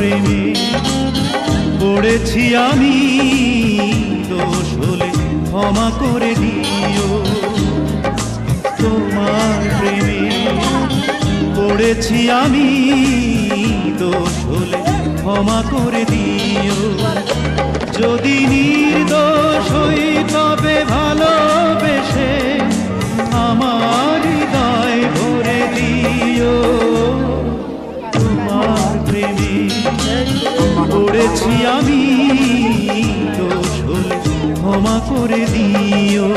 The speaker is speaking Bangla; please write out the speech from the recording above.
প্রেমে পড়েছি আমি, দোষ হলে ক্ষমা করে দিও। তোমার প্রেমে পড়েছি আমি, দোষ হলে ক্ষমা করে দিও। যদি নির্দোষ হই তবে ভালোবেসে আমার হৃদয় ভরে দিও। তোমার প্রেমে পড়েছি আমি, দোষ হলে ক্ষমা করে দিও।